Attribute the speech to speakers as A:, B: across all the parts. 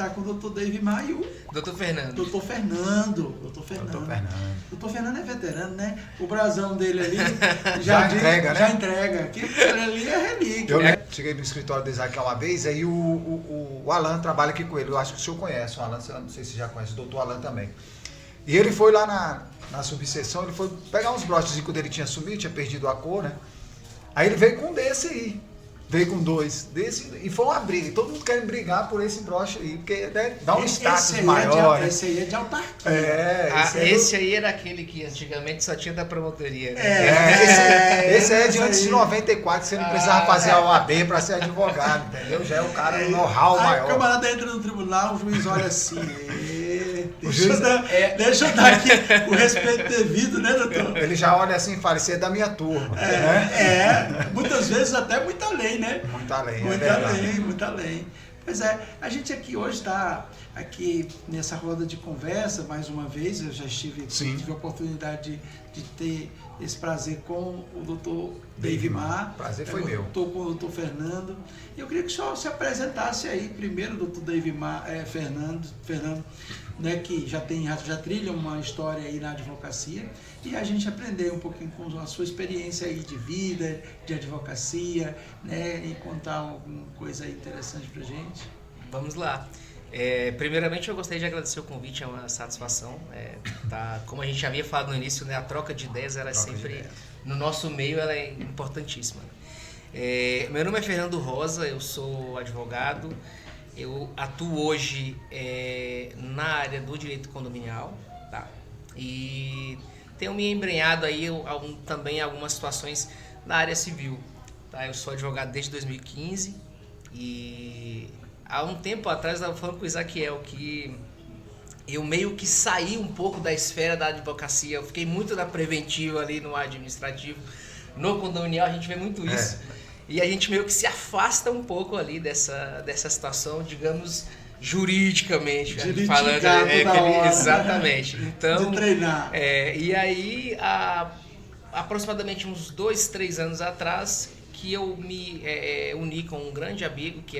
A: está com o doutor Deivimar e o
B: Doutor Fernando.
A: Doutor Fernando é veterano, né? O brasão dele ali
C: já entrega, né?
A: Já entrega. Aquilo ali é relíquia.
C: Eu cheguei no escritório do Isaac uma vez, aí o Alan trabalha aqui com ele. Eu acho que o senhor conhece o Alan, não sei se já conhece, o doutor Alan também. E ele foi lá na subseção, ele foi pegar uns broches quando ele tinha sumido, tinha perdido a cor, né? Aí ele veio com um desse aí. Veio com 2 desse e foi uma briga. E todo mundo querendo brigar por esse broche aí, porque né, dá um status maior.
A: Esse aí é de autarquia.
B: Esse aí era aquele que antigamente só tinha da promotoria. Né?
C: Esse aí é de antes de 94, você não precisava fazer a OAB para ser advogado, entendeu? Já é o cara do know-how maior.
A: O camarada entra no tribunal, o juiz olha assim. Deixa eu dar aqui o respeito devido, né, doutor?
C: Ele já olha assim e fala, isso é da minha turma.
A: Muitas vezes até muito além, né?
C: Muito além,
A: muito além. Pois é, a gente aqui hoje está aqui nessa roda de conversa, mais uma vez, eu já tive a oportunidade de ter esse prazer com o doutor Deivimar.
C: Prazer foi meu.
A: Estou com o doutor Fernando. Eu queria que o senhor se apresentasse aí, primeiro, doutor Deivimar, Fernando, né, que já trilha uma história aí na advocacia, e a gente aprender um pouquinho com a sua experiência aí de vida, de advocacia, né, e contar alguma coisa aí interessante pra gente.
B: Vamos lá. Primeiramente, eu gostaria de agradecer o convite, é uma satisfação. Como a gente havia falado no início, né, a troca de ideias, no nosso meio, ela é importantíssima. Meu nome é Fernando Rosa, eu sou advogado, eu atuo hoje na área do direito condominial, tá? E tenho me embrenhado aí também em algumas situações na área civil, tá? Eu sou advogado desde 2015 e há um tempo atrás eu estava falando com o Isaquiel que eu meio que saí um pouco da esfera da advocacia, eu fiquei muito na preventiva ali no administrativo, no condominial a gente vê muito isso. E a gente meio que se afasta um pouco ali dessa situação, digamos, juridicamente falando. Exatamente. Então,
A: de treinar.
B: E aí, aproximadamente uns 2-3 anos atrás, que eu me uni com um grande amigo que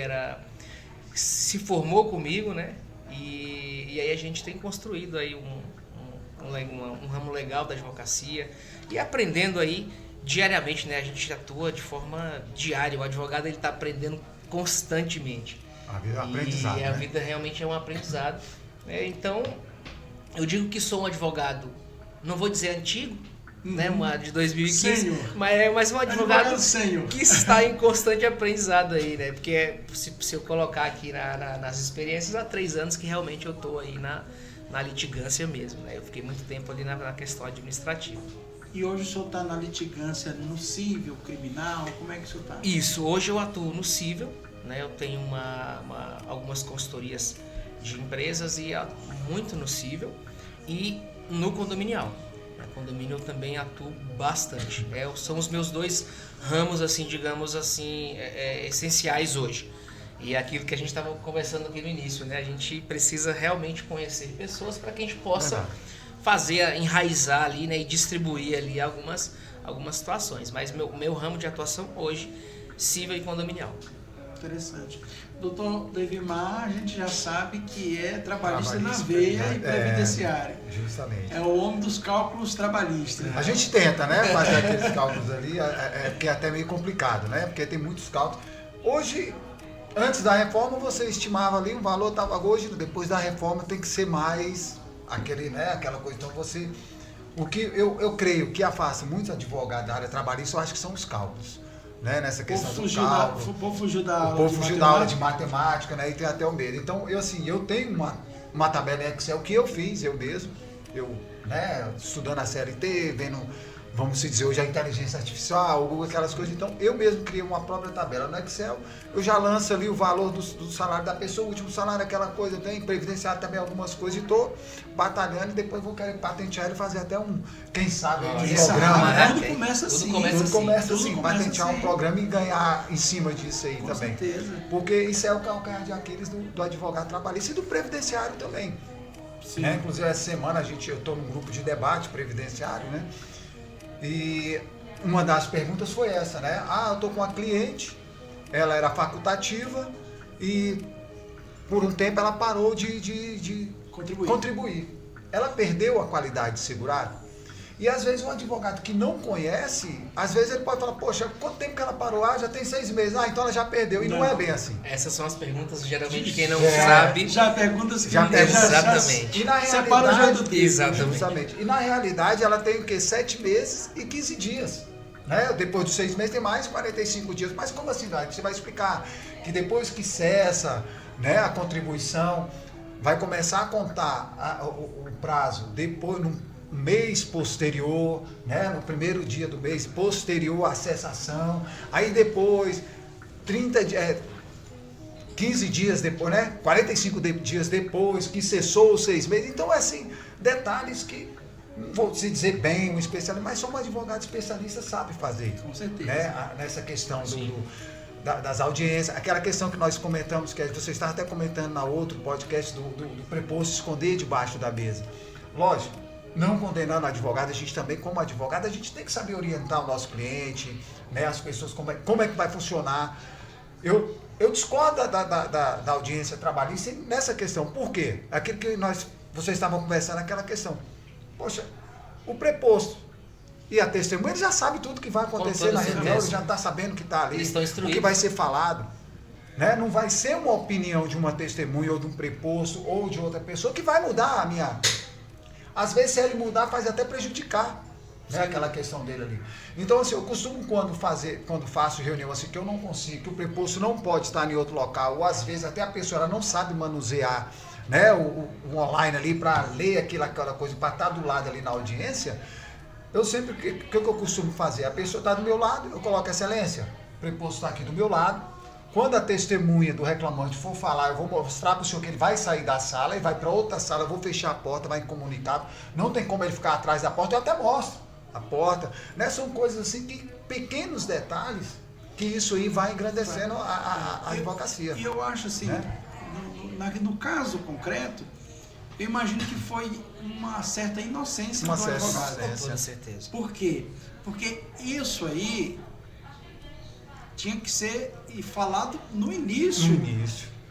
B: se formou comigo, né? E aí a gente tem construído aí um ramo legal da advocacia e aprendendo aí diariamente, né? A gente atua de forma diária, o advogado ele está aprendendo constantemente.
C: A vida é um aprendizado,
B: e a vida realmente é um aprendizado. Então, eu digo que sou um advogado, não vou dizer antigo, né? De 2015, mas um advogado que está em constante aprendizado aí, né? Porque se eu colocar aqui nas experiências, há 3 anos que realmente eu estou aí na litigância mesmo, né? Eu fiquei muito tempo ali na questão administrativa.
A: E hoje o senhor está na litigância no cível, criminal? Como é que o senhor está?
B: Isso, hoje eu atuo no cível, né? Eu tenho algumas consultorias de empresas e muito no cível e no condominial. No condomínio eu também atuo bastante. São os meus 2 ramos, assim, digamos assim, essenciais hoje. E é aquilo que a gente estava conversando aqui no início, né? A gente precisa realmente conhecer pessoas para que a gente possa enraizar ali, né, e distribuir ali algumas situações. Mas meu ramo de atuação hoje, cível e condominial.
A: Interessante. Doutor Deivimar, a gente já sabe que é trabalhista na veia e previdenciário.
C: Justamente.
A: É o homem dos cálculos trabalhistas.
C: A gente tenta, né, fazer aqueles cálculos ali, porque é até meio complicado, né, porque tem muitos cálculos. Hoje, antes da reforma, você estimava ali um valor, hoje, depois da reforma, tem que ser mais aquela coisa. Então o que eu creio que afasta muitos advogados da área trabalhista, eu acho que são os cálculos, né? Nessa questão do cálculo.
A: O povo fugiu da
C: aula de matemática, né? E tem até o medo. Então, eu tenho uma tabela em Excel que eu fiz, eu mesmo, né, estudando a CLT, vendo, vamos dizer, hoje a inteligência artificial, Google, aquelas coisas. Então, eu mesmo criei uma própria tabela no Excel, eu já lanço ali o valor do salário da pessoa, o último salário, aquela coisa, eu tenho previdenciado também algumas coisas e estou batalhando e depois vou querer patentear e fazer até quem sabe, um programa, né?
A: Tudo começa assim,
C: patentear um programa e ganhar em cima disso aí também.
A: Com certeza.
C: Porque isso é o calcanhar de Aquiles do advogado trabalhista e do previdenciário também.
A: Sim.
C: Né? Inclusive, essa semana eu estou num grupo de debate previdenciário, né? E uma das perguntas foi essa, né? Eu estou com uma cliente, ela era facultativa e por um tempo ela parou de contribuir. Ela perdeu a qualidade de segurado. E às vezes um advogado que não conhece, às vezes ele pode falar, poxa, quanto tempo que ela parou? Já tem 6 meses. Então ela já perdeu. E não é bem assim.
B: Essas são as perguntas, geralmente, de quem não sabe.
A: Já perguntas que
B: exatamente.
C: E na
A: separa o joio do trigo.
C: Exatamente. E na realidade ela tem o quê? 7 meses e 15 dias. Né? Depois dos 6 meses tem mais 45 dias. Mas como assim, você vai explicar que depois que cessa, né, a contribuição, vai começar a contar o prazo depois, no mês posterior, né, no primeiro dia do mês posterior à cessação, aí depois 15 dias depois, né, 45 dias depois que cessou os 6 meses. Então, assim, detalhes que, não vou se dizer bem um especialista, mas só um advogado especialista sabe fazer.
A: Com certeza.
C: Né, nessa questão das audiências, aquela questão que nós comentamos, que você estava até comentando na outro podcast do preposto esconder debaixo da mesa. Lógico, não condenando o advogado, a gente também, como advogado, a gente tem que saber orientar o nosso cliente, né, as pessoas, como é que vai funcionar. Eu discordo da audiência trabalhista nessa questão. Por quê? Aquilo que vocês estavam conversando, aquela questão. Poxa, o preposto e a testemunha, ele já sabe tudo que vai acontecer na reunião, ele já está sabendo que está ali,
B: eles estão instruídos,
C: o que vai ser falado. Né? Não vai ser uma opinião de uma testemunha ou de um preposto ou de outra pessoa que vai mudar a minha... Às vezes, se ele mudar, faz até prejudicar, né, aquela questão dele ali. Então, assim, eu costumo, quando faço reunião assim, que eu não consigo, que o preposto não pode estar em outro local, ou às vezes até a pessoa ela não sabe manusear, né, o online ali para ler aquela coisa, para estar do lado ali na audiência, eu sempre, o que eu costumo fazer? A pessoa está do meu lado, eu coloco excelência, o preposto está aqui do meu lado. Quando a testemunha do reclamante for falar, eu vou mostrar para o senhor que ele vai sair da sala e vai para outra sala, eu vou fechar a porta, vai incomunicado. Não tem como ele ficar atrás da porta, eu até mostro a porta. Né? São coisas assim, pequenos detalhes, que isso aí vai engrandecendo a advocacia.
A: E eu acho assim,
C: né?
A: no caso concreto, eu imagino que foi uma certa inocência do advogado.
B: Com toda certeza.
A: Por quê? Porque isso aí tinha que ser falado no início.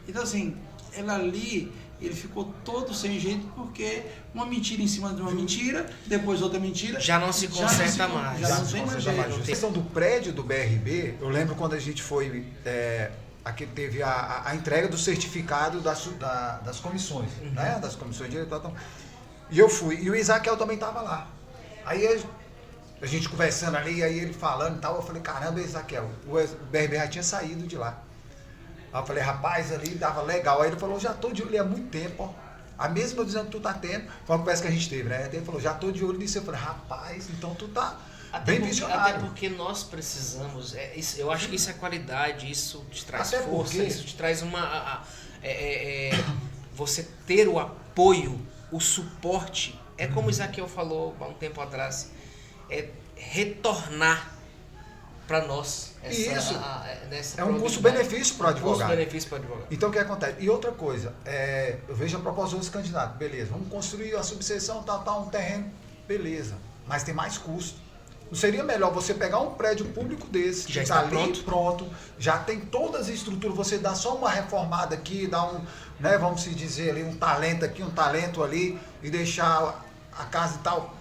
A: Então, assim, ele ficou todo sem jeito porque uma mentira em cima de uma mentira, depois outra mentira.
B: Já não se conserta mais.
A: Já não tem mais jeito.
C: A questão do prédio do BRB, eu lembro quando a gente foi... aqui teve a entrega do certificado das comissões, né? Das comissões diretórias. E eu fui. E o Isaquiel também estava lá. Aí a gente conversando ali, aí ele falando e tal, eu falei, caramba, Isaquiel, o BRB já tinha saído de lá. Aí eu falei, rapaz, ali dava legal. Aí ele falou, já tô de olho há muito tempo, ó. A mesma visão que tu tá tendo, foi uma conversa que a gente teve, né? Ele falou, já tô de olho nisso. Eu falei, rapaz, então tu tá bem visionário.
B: Até porque nós precisamos, eu acho que isso é qualidade, isso te traz
C: até
B: força,
C: porque...
B: isso te traz você ter o apoio, o suporte. É como o Isaquiel falou há um tempo atrás, retornar para nós
C: é um custo-benefício para o advogado.
B: Custo-benefício para o advogado.
C: Então o que acontece? E outra coisa, eu vejo a proposta dos candidatos, beleza, vamos construir a subseção, um terreno, beleza, mas tem mais custo. Não seria melhor você pegar um prédio público desse, que já está ali pronto, já tem todas as estruturas, você dá só uma reformada aqui, dá né, vamos se dizer ali, um talento aqui, um talento ali, e deixar a casa e tal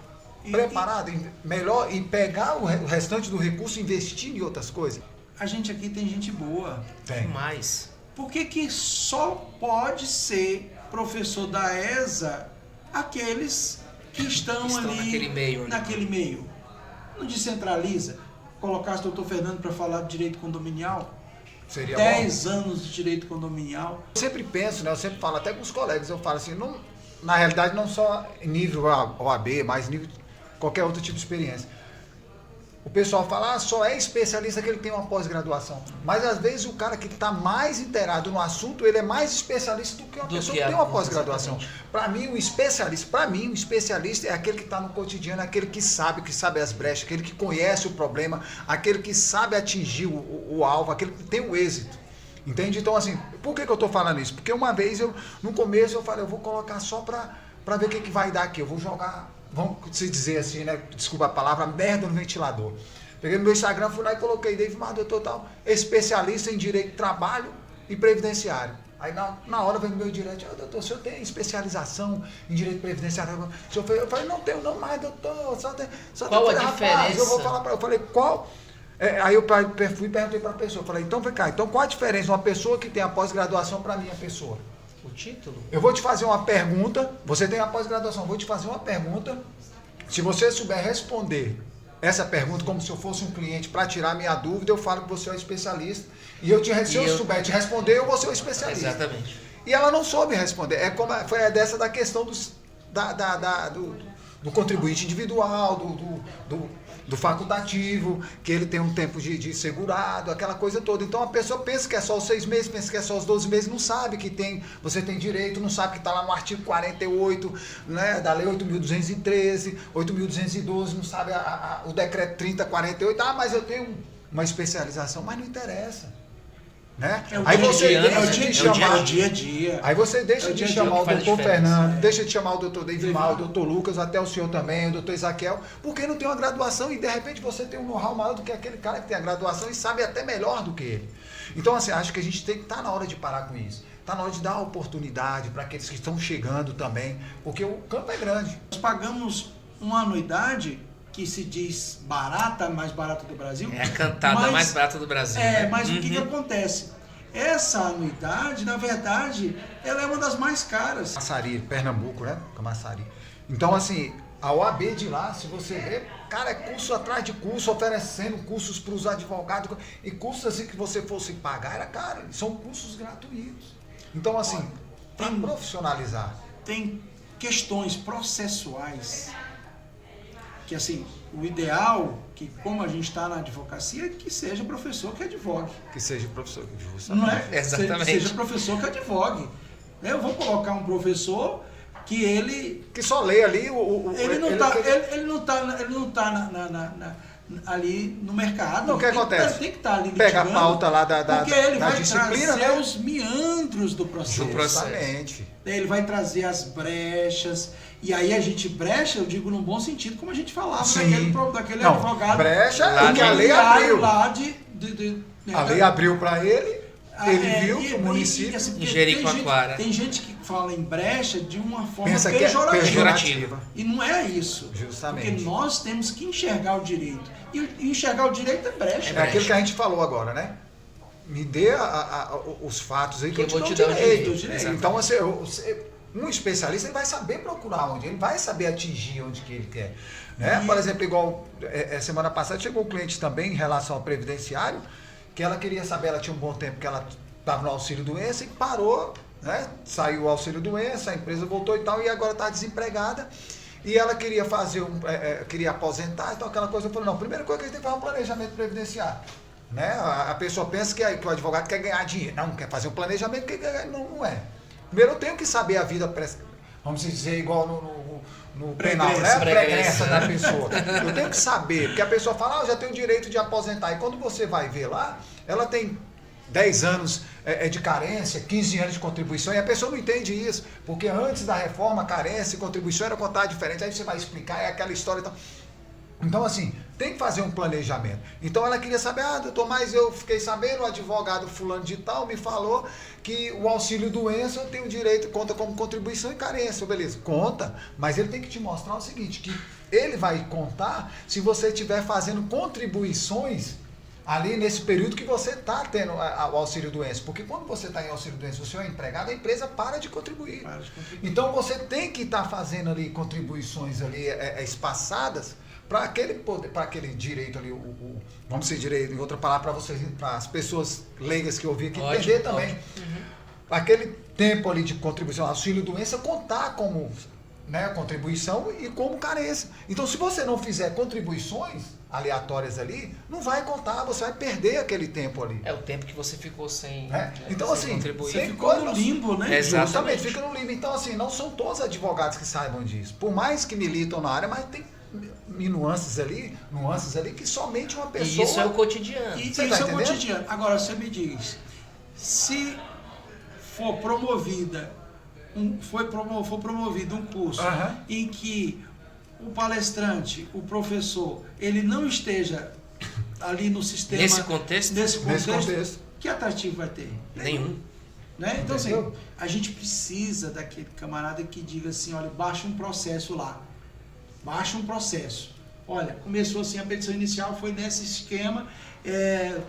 C: preparada, melhor, e pegar o restante do recurso e investir em outras coisas.
A: A gente aqui tem gente boa.
C: Tem.
B: Mais.
A: Por que só pode ser professor da ESA aqueles que estão ali naquele meio? Não descentraliza. Colocasse o doutor Fernando para falar de direito condominial.
C: Seria
A: 10 anos de direito condominial.
C: Eu sempre penso, né? Eu sempre falo até com os colegas, eu falo assim, não, na realidade não só nível OAB, mas nível qualquer outro tipo de experiência. O pessoal fala, só é especialista que ele tem uma pós-graduação. Mas às vezes o cara que está mais inteirado no assunto, ele é mais especialista do que uma pessoa que tem uma pós-graduação. Para mim, o especialista é aquele que está no cotidiano, aquele que sabe as brechas, aquele que conhece o problema, aquele que sabe atingir o alvo, aquele que tem o êxito. Entende? Então, assim, por que eu estou falando isso? Porque uma vez, no começo, eu falei, eu vou colocar só para ver o que vai dar aqui. Eu vou jogar... Vamos se dizer assim, né? Desculpa a palavra, merda no ventilador. Peguei no meu Instagram, fui lá e coloquei David Mar, doutor tal, especialista em direito de trabalho e previdenciário. Aí na hora vem o meu direito, doutor, o senhor tem especialização em direito previdenciário? Eu falei, não tenho não mais, doutor,
B: qual a diferença?
C: Eu vou falar para eu falei, qual? Aí eu fui e perguntei para a pessoa, falei, então vem cá, então qual a diferença de uma pessoa que tem a pós-graduação para minha pessoa?
B: O título?
C: Eu vou te fazer uma pergunta, você tem a pós-graduação, vou te fazer uma pergunta, se você souber responder essa pergunta como se eu fosse um cliente para tirar minha dúvida, eu falo que você é um especialista, se eu souber te responder, eu vou ser um especialista.
B: Exatamente.
C: E ela não soube responder, foi dessa da questão do contribuinte individual, do facultativo, que ele tem um tempo de segurado, aquela coisa toda. Então a pessoa pensa que é só os 6 meses, pensa que é só os 12 meses, não sabe que você tem direito, não sabe que está lá no artigo 48, né, da Lei 8.213, 8.212, não sabe o decreto 3048, mas eu tenho uma especialização, mas não interessa. Né?
A: Aí você dia a dia.
C: Aí você deixa de chamar o doutor Fernando, deixa de chamar o doutor Deivimar, o doutor Lucas, até o senhor também, o doutor Isaquiel, porque não tem uma graduação e de repente você tem um know-how maior do que aquele cara que tem a graduação e sabe até melhor do que ele. Então, assim, acho que a gente tem que estar na hora de parar com isso. Está na hora de dar oportunidade para aqueles que estão chegando também, porque o campo é grande.
A: Nós pagamos uma anuidade que se diz barata, a mais barata do Brasil.
B: É a cantada mais barata do Brasil.
A: Mas o que acontece? Essa anuidade, na verdade, ela é uma das mais caras.
C: Camaçari, Pernambuco, né? Camaçari. Então, assim, a OAB de lá, se você ver, cara, é curso atrás de curso, oferecendo cursos para os advogados, e cursos assim que você fosse pagar, era caro, são cursos gratuitos. Então, assim, para profissionalizar.
A: Tem questões processuais que, assim, o ideal, que como a gente está na advocacia, é que seja professor que advogue.
C: Que seja professor,
A: justamente. Não é?
B: Exatamente.
A: Seja professor que advogue. Eu vou colocar um professor que ele...
C: Que só lê ali
A: ele não está ali no mercado.
C: Não, o que acontece?
A: Ele tem que estar ali
C: pega a pauta lá da
A: porque ele vai
C: disciplina,
A: trazer
C: né?
A: os meandros do processo.
C: Justamente.
A: Ele vai trazer as brechas. E aí a gente brecha, eu digo num bom sentido, como a gente falava daquele advogado.
C: Brecha, porque a lei abriu.
A: A
C: lei abriu para ele viu que o município...
A: Assim,
B: em Jericoacoara.
A: Tem gente que fala em brecha de uma forma
C: Pensa
B: pejorativa.
A: E não é isso.
C: Justamente.
A: Porque nós temos que enxergar o direito. E enxergar o direito é brecha.
C: É aquilo que a gente falou agora, né? Me dê os fatos aí que eu
B: vou
C: te
B: dar
C: dou
B: o
C: direito.
B: direito.
C: Então, um especialista ele vai saber procurar onde, ele vai saber atingir onde que ele quer. Né? Por exemplo, igual semana passada chegou um cliente também em relação ao previdenciário, que ela queria saber, ela tinha um bom tempo que ela estava no auxílio-doença e parou, né? Saiu o auxílio-doença, a empresa voltou e tal, e agora está desempregada. E ela queria fazer queria aposentar, então aquela coisa, eu falei, não, a primeira coisa que a gente tem que fazer é um planejamento previdenciário. Né? A pessoa pensa que o advogado quer ganhar dinheiro. Não, quer fazer um planejamento, não é. Primeiro eu tenho que saber a vida, vamos dizer, igual no penal, né? A pregressa da pessoa. Eu tenho que saber, porque a pessoa fala, eu já tenho o direito de aposentar. E quando você vai ver lá, ela tem 10 anos de carência, 15 anos de contribuição, e a pessoa não entende isso, porque antes da reforma, carência e contribuição era contada diferente, aí você vai explicar, é aquela história e tal. Então, assim, tem que fazer um planejamento. Então, ela queria saber, doutor, mas eu fiquei sabendo, o advogado fulano de tal me falou que o auxílio-doença eu tenho direito, conta como contribuição e carência. Beleza, conta, mas ele tem que te mostrar o seguinte, que ele vai contar se você estiver fazendo contribuições ali nesse período que você está tendo o auxílio-doença. Porque quando você está em auxílio-doença, você é empregado, a empresa para de contribuir. Então, você tem que estar fazendo ali contribuições ali espaçadas, para aquele direito ali, vamos dizer direito, em outra palavra para vocês, para as pessoas leigas que eu ouvi aqui, entender também. Aquele tempo ali de contribuição, auxílio-doença, contar como, né, contribuição e como carência. Então, se você não fizer contribuições aleatórias ali, não vai contar, você vai perder aquele tempo ali.
B: É o tempo que você ficou sem,
C: então,
B: sem
C: assim,
B: contribuir.
A: Você ficou no limbo, né?
C: Exatamente, fica no limbo. Então, assim, não são todos advogados que saibam disso. Por mais que militam na área, mas tem nuances ali que somente uma pessoa...
B: E isso é o cotidiano.
A: Isso é o cotidiano. Agora, você me diz, se for promovido um curso em que o palestrante, o professor, ele não esteja ali no sistema...
B: Nesse contexto,
A: que atrativo vai ter?
B: Nenhum.
A: Né? Então, assim,
C: Entendeu?
A: a gente precisa daquele camarada que diga assim, olha, baixa um processo lá. Baixa um processo. Olha, começou assim, a petição inicial foi nesse esquema,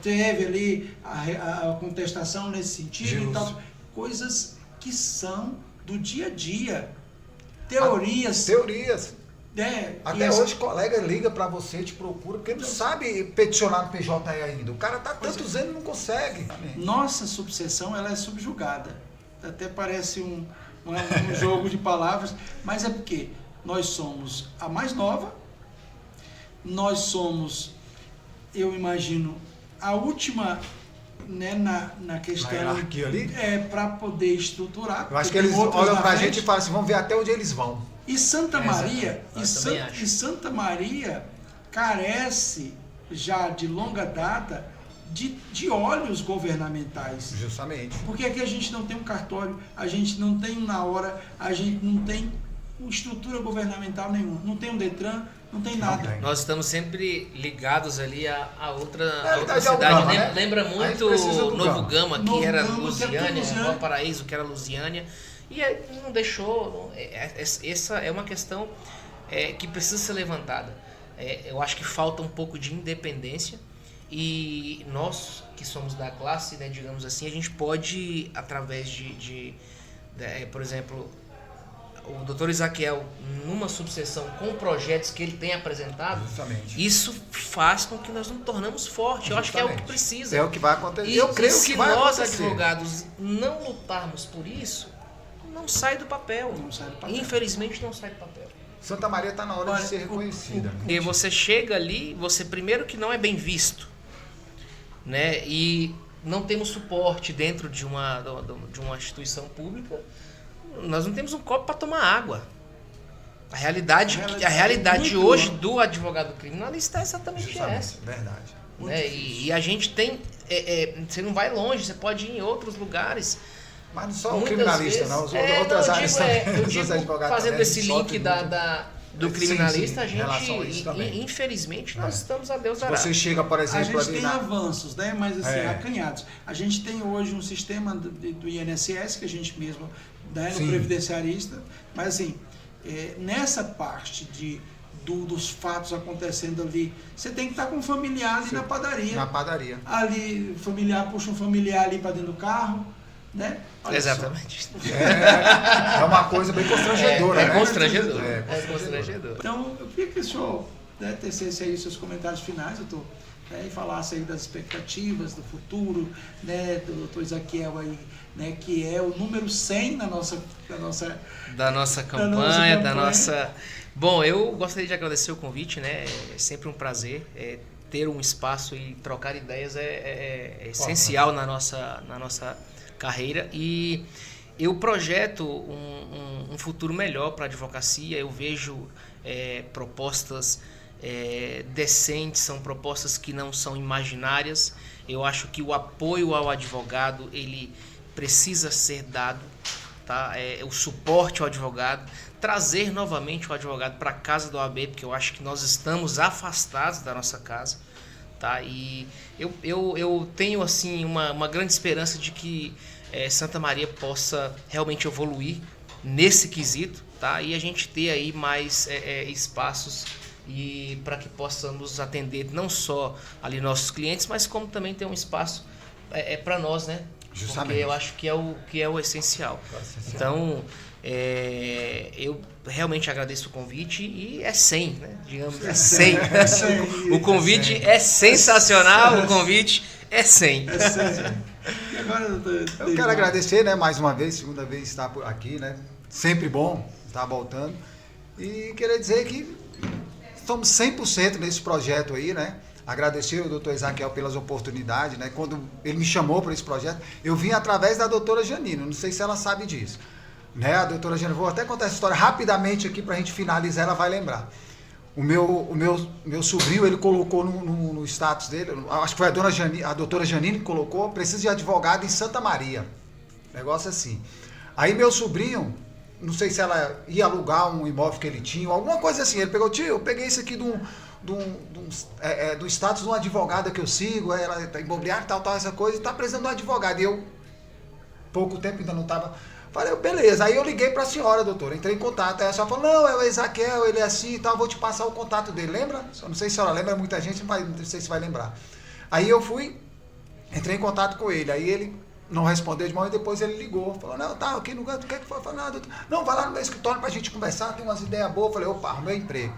A: teve ali a contestação nesse sentido e tal. Coisas que são do dia a dia. Teorias.
C: Teorias.
A: Né?
C: Até hoje, colega liga pra você, te procura, porque não sabe peticionar no PJ ainda. O cara tá tantos anos e não consegue.
A: Nossa subseção, ela é subjugada. Até parece um jogo de palavras, mas é porque nós somos a mais nova, nós somos, eu imagino, a última, né, na questão,
C: na hierarquia ali?
A: Para poder estruturar.
C: Eu acho que eles olham pra gente e falam assim, vamos ver até onde eles vão.
A: E Santa Maria,
B: exatamente.
A: e Santa Maria carece já de longa data de olhos governamentais.
C: Justamente.
A: Porque aqui a gente não tem um cartório, a gente não tem na hora, a gente não tem estrutura governamental nenhuma, não tem um Detran, não tem nada.
C: tem.
B: Nós estamos sempre ligados ali a outra
C: É
B: cidade.
C: Gama, né?
B: Lembra
C: A gente
B: muito
C: precisa do
B: Novo
C: Gama.
B: Gama, que
A: Novo
B: era
A: Gama, que
B: Lusiânia,
A: era Lusiânia.
B: Valparaíso, que era Lusiânia. E aí não deixou. Essa é uma questão que precisa ser levantada. Eu acho que falta um pouco de independência. E nós, que somos da classe, né, digamos assim, a gente pode, através por exemplo, o doutor Isaquiel, numa subseção com projetos que ele tem apresentado,
C: Justamente.
B: isso faz com que nós nos tornamos fortes. Eu acho que é o que precisa.
C: É o que vai acontecer.
B: E,
C: eu creio
B: se
C: que vai
B: nós,
C: acontecer.
B: advogados, não lutarmos por isso, não sai do papel.
A: Não sai do papel.
B: Infelizmente, não sai do papel.
C: Santa Maria está na hora
A: Olha,
C: de ser reconhecida.
B: Porque você chega ali, você primeiro que não é bem visto, né? E não temos suporte dentro de uma instituição pública. Nós não temos um copo para tomar água. A realidade
A: muito
B: hoje
A: boa.
B: do advogado criminalista é exatamente
C: Justamente.
B: essa.
C: Verdade.
B: Né? E a gente tem... você não vai longe, você pode ir em outros lugares.
C: Mas não só o
B: Muitas
C: criminalista,
B: vezes-
C: não. Outras áreas também.
B: eu
C: Os
B: digo,
C: advogados
B: fazendo
C: também
B: esse
C: sofrem
B: link
C: muito.
B: do
C: Sim,
B: criminalista,
C: sim, em relação a
B: a
C: isso
B: gente,
C: também.
B: infelizmente, nós estamos a Deus
C: Se
B: dará.
C: você chega, por
A: A
C: exemplo,
A: gente
C: ali
A: tem
C: na...
A: avanços, né? Mas assim,
C: É.
A: acanhados. A gente tem hoje um sistema do INSS, que a gente mesmo dá no
C: Sim.
A: previdenciarista, mas assim, nessa parte dos fatos acontecendo ali, você tem que estar com um familiar ali na padaria.
C: Na padaria.
A: Ali, familiar, puxa um familiar ali para dentro do carro, né? Olha
B: Exatamente.
C: É uma coisa bem constrangedora,
B: É
C: né?
B: constrangedor.
C: É
B: É constrangedor.
A: Então, eu queria que o senhor, né, tecesse aí seus comentários finais, doutor, né, e falasse aí das expectativas do futuro, né, do doutor Isaquiel aí, né, que é o número 100 da nossa
B: campanha. Bom, eu gostaria de agradecer o convite, né? É sempre um prazer. Ter um espaço e trocar ideias é essencial na nossa carreira. E eu projeto um futuro melhor para a advocacia. Eu vejo propostas decentes, são propostas que não são imaginárias. Eu acho que o apoio ao advogado ele precisa ser dado, tá? O suporte ao advogado, trazer novamente o advogado para a casa do OAB, porque eu acho que nós estamos afastados da nossa casa, tá? E eu tenho assim uma grande esperança de que Santa Maria possa realmente evoluir nesse quesito, tá? E a gente ter aí mais espaços e para que possamos atender não só ali nossos clientes, mas como também ter um espaço para nós, né?
C: Justamente.
B: Porque eu acho que é o essencial. Então, eu realmente agradeço o convite e é 100, né? Digamos, é 100. O convite é sensacional, o convite é 100.
A: É 100. E agora, doutor,
C: Eu quero agradecer, né, mais uma vez, segunda vez estar por aqui, né? Sempre bom estar voltando. E queria dizer que estamos 100% nesse projeto aí, né? Agradecer ao doutor Isaquiel pelas oportunidades, né? Quando ele me chamou para esse projeto, eu vim através da doutora Janine, não sei se ela sabe disso. Né? A doutora Janine, vou até contar essa história rapidamente aqui para a gente finalizar, ela vai lembrar. O meu sobrinho, ele colocou no status dele, acho que foi a doutora Janine que colocou, precisa de advogado em Santa Maria. Negócio assim. Aí meu sobrinho, não sei se ela ia alugar um imóvel que ele tinha, alguma coisa assim, ele pegou, tio, eu peguei isso aqui do status de uma advogada que eu sigo, ela tá imobiliária, tal, essa coisa, e tá precisando de um advogado. E eu, pouco tempo ainda não estava. Falei, beleza. Aí eu liguei para a senhora, doutora, entrei em contato. Aí a senhora falou, não, é o Ezaquiel, ele é assim e tal, vou te passar o contato dele. Lembra? Eu não sei se a senhora lembra, muita gente não sei se vai lembrar. Aí eu entrei em contato com ele. Aí ele não respondeu de manhã e depois ele ligou. Falou, não, tá aqui no canto, o que é que foi? Eu falei, não, doutor, não, vai lá no meu escritório pra gente conversar, tem umas ideias boas. Eu falei, opa, arrumei emprego.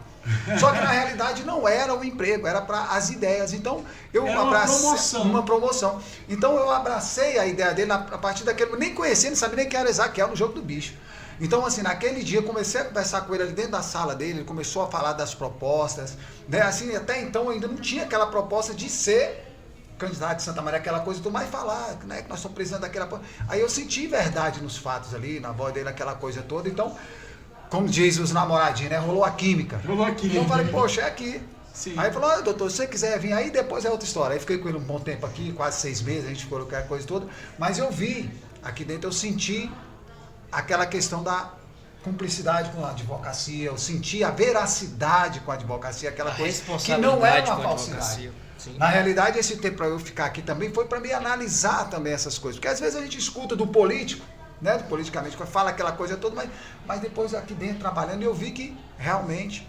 C: Só que na realidade não era um emprego, era para as ideias. Então eu abracei uma promoção. Então eu abracei a ideia dele a partir daquele. Nem conhecia, não sabia nem quem era Ezaquiel no jogo do bicho. Então, assim, naquele dia eu comecei a conversar com ele ali dentro da sala dele, ele começou a falar das propostas, né? Assim, até então ainda não tinha aquela proposta de ser candidato de Santa Maria, aquela coisa do mais falar, né? Que nós estamos precisando daquela. Aí eu senti verdade nos fatos ali, na voz dele, aquela coisa toda. Então, como diz os namoradinhos, né? Rolou a química. Então eu falei, poxa, é aqui.
A: Sim.
C: Aí ele falou, doutor, se você quiser vir aí, depois é outra história. Aí fiquei com ele um bom tempo aqui, quase 6 meses, a gente ficou aquela coisa toda. Mas eu vi, aqui dentro eu senti aquela questão da cumplicidade com a advocacia, eu senti a veracidade com a advocacia, aquela coisa que não é uma falsidade. Na realidade, esse tempo para eu ficar aqui também foi para me analisar também essas coisas. Porque às vezes a gente escuta do político, né, do politicamente, fala aquela coisa toda, mas depois aqui dentro trabalhando eu vi que realmente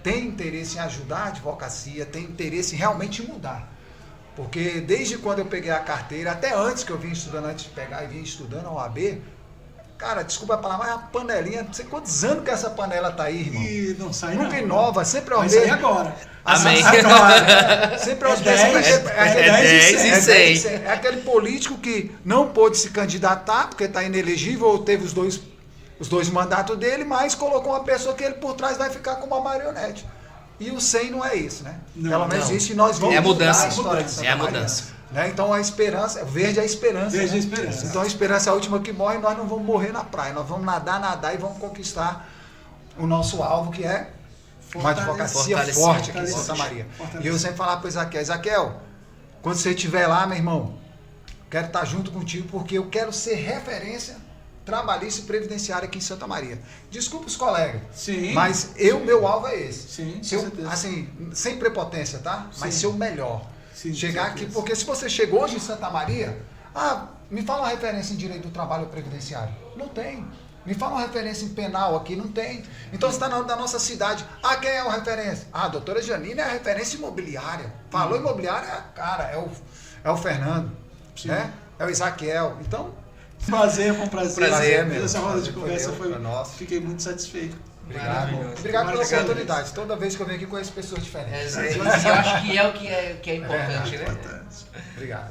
C: tem interesse em ajudar a advocacia, tem interesse em realmente mudar. Porque desde quando eu peguei a carteira, até antes que eu vim estudando, antes de pegar e vim estudando a OAB, cara, desculpa a palavra, mas a panelinha, não sei quantos anos que essa panela tá aí, irmão.
A: E não sai
C: nunca inova, sempre é o
A: mesmo.
C: mesmo.
A: Vai sair agora.
B: Amém.
C: Sempre é os
A: 10
B: e 100.
C: É aquele político que não pôde se candidatar, porque está inelegível, ou teve os dois mandatos dele, mas colocou uma pessoa que ele por trás vai ficar como uma marionete. E o 100 não é isso, né?
A: Não,
C: Pelo menos
B: não.
C: isso, e nós vamos
B: É a mudança.
C: mudar a história de Santa
B: É a
C: Maria.
B: mudança.
C: Né? Então a esperança, verde é a esperança.
A: Verde é a
C: né?
A: esperança.
C: Então a esperança é a última que morre, nós não vamos morrer na praia, nós vamos nadar e vamos conquistar o nosso alvo, que é uma advocacia forte aqui em Santa Maria. E eu sempre falava para o Ezaquiel, quando você estiver lá, meu irmão, quero estar junto contigo, porque eu quero ser referência trabalhista e previdenciária aqui em Santa Maria. Desculpa os colegas,
A: Sim.
C: mas meu alvo é esse.
A: Sim,
C: Ser,
A: com certeza.
C: assim, sem prepotência, tá? Mas ser o melhor.
A: Sim,
C: Chegar
A: com
C: aqui,
A: certeza.
C: porque se você chegou hoje em Santa Maria, me fala uma referência em direito do trabalho previdenciário. Não tem. Me fala uma referência em penal aqui, não tem. Então você está da nossa cidade. Quem é a referência? A doutora Janine é a referência imobiliária. Falou imobiliária, cara, é o Fernando, né? É o Ezaquiel. Então,
A: Prazer, foi um prazer.
B: Prazer,
A: Essa roda de
C: Prazer
A: conversa
C: foi
A: foi.
C: nosso.
A: Fiquei muito satisfeito.
C: obrigado pela
A: Obrigado.
C: oportunidade. Toda vez que eu venho aqui conheço pessoas diferentes.
B: Eu acho que é o que é importante, né?
A: Importante.
C: Obrigado.